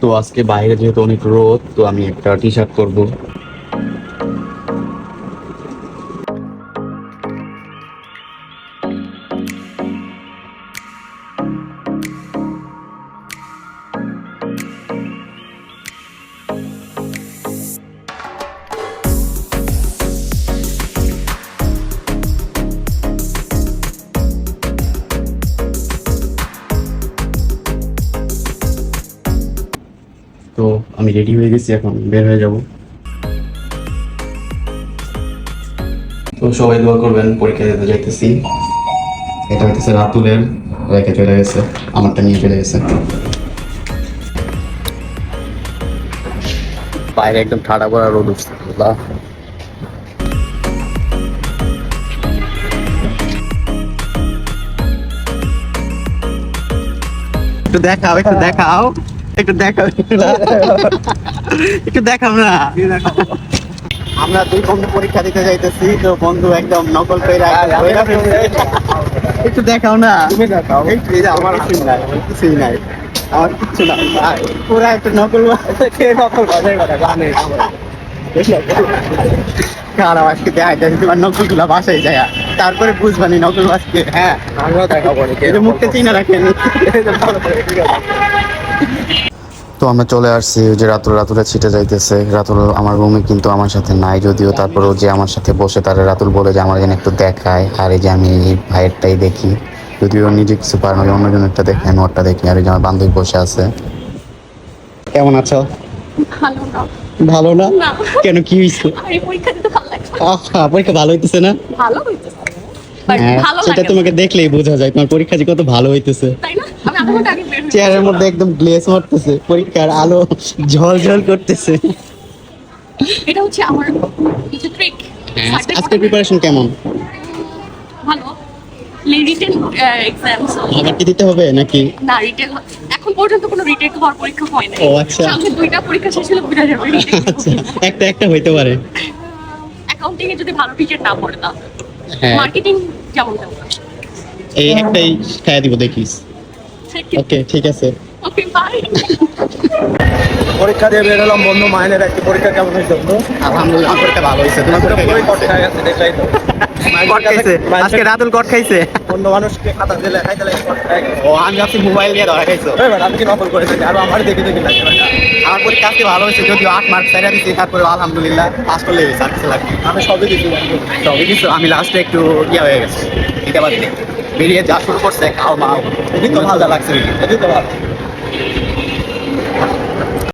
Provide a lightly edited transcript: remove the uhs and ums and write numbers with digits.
তো আজকে বাইরে যেহেতু অনেক রোদ, তো আমি একটা টি শার্ট করবো। তো আমি রেডি হয়ে গেছি, এখন বের হয়ে যাব। তো সবাই দোয়া করবেন, পরীক্ষা দিতে যাইতেছি। এটা হইতেছে রাতুলের, রেখে চলে গেছে, আমারটা নিয়ে চলে গেছে। বাইরে একদম ঠাডা পড়া রোদ উঠছে। একটু দেখাও, একটু দেখাও, একটু দেখাও, একটু দেখাও না। আমরা দুই বন্ধু পরীক্ষা দিতে যাইতেছি, তো বন্ধু একদম নকল করে একটু দেখাও না। তুমি দেখাও। আমার কিছুই নাই, কিছুই নাই, আমার কিচ্ছু নাই। পুরা একটা নকল নকল কথা জানে। খারাপ আজকে দেখাইতেছি তোমার নকল গুলা বাসায় যায়, তারপরে বুঝবানি নকল বাসকে। হ্যাঁ, আমিও দেখাবো, মুখটা চিনে রাখেন। তো আমরা চলে আসছি, ওই যে রাতুলে ছিটে যাইতেছে। রাতুল আমার রুমে কিন্তু আমার সাথে নাই যদিও, তারপরেও যে আমার সাথে বসে তারা রাতুল বলে যে আমার এখানে একটু দেখায়। আর এই যে আমি এই ভাইয়েরটাই দেখি, যদিও নিজে কিছু পারে না, অন্যজনেরটা দেখি, আমি ওরটা দেখি। আর এই যে আমার বান্ধবী বসে আছে। কেমন আছো? ভালো না। ভালো না? না। কেন, কি হয়েছে? আরে পরীক্ষা দিতে ভালো লাগছে না। পরীক্ষা ভালো হইতেছে না? ভালো হইতেছে, বাট হ্যাঁ, ভালো সেটা লাগে তোমাকে দেখলেই বোঝা যায় তোমার পরীক্ষা যে কত ভালো হইতেছে। তাই না? আমি আধা ঘন্টা আগে বের হয়ে চেহারার মধ্যে একদম গ্লেজ মারতেছে, পরীক্ষার আলো ঝলঝল করতেছে। এটা হচ্ছে আমার কিছু ট্রিক। আজকের প্রিপারেশন কেমন? ভালো। রিটেন এক্সাম, আবার কি দিতে হবে নাকি? না রিটেন এখন পর্যন্ত কোনো রিটেন হওয়ার পরীক্ষা হয় নাই। ও আচ্ছা। সামনে দুইটা পরীক্ষা শেষ হলে বুঝা যাবে আচ্ছা, একটা একটা হইতে পারে। অ্যাকাউন্টিং এ যদি ভালো টিচার না পড়ে না, হ্যাঁ, মার্কেটিং যেমন তেমন। এই একটাই খাইয়া দিব, দেখিস। ওকে, ঠিক আছে। Okay bye. পরীক্ষা দিয়ে বের হলাম বন্ধু। মাইনের একটি পরীক্ষা কেমন হয়েছে বন্ধু? আলহামদুলিল্লাহ, আমার পরীক্ষা ভালো হয়েছে। তোমার পরীক্ষা কেমন হয়েছে? হয়ে গেছে দেখলাই তো। কট খাইছে আজকে, রাতুল কট খাইছে। অন্য মানুষকে খাতা দিলে খাইতে লাগে। ও, আমি ভাবছি মোবাইল নিয়ে ধরা খাইছো। আমি কি নকল করে থাকি, আর আমার দেখে দেখে লাগে। আমার পরীক্ষা আজকে ভালো হয়েছে, যদিও 8 মার্ক সাইডা দিচ্ছি, তারপরে আলহামদুলিল্লাহ পাস করলে হয়েছে, আর কিছু লাগবে। আমি সবই দিচ্ছি বন্ধু। সবই কিছু, আমি লাস্টে একটু ইয়ে হয়ে গেছে, এটা বাদ দিয়ে বেরিয়ে যা শুরু করছে খাও মাও, এদিক তো মজা ভালো লাগছে। এদিক তো ভালো।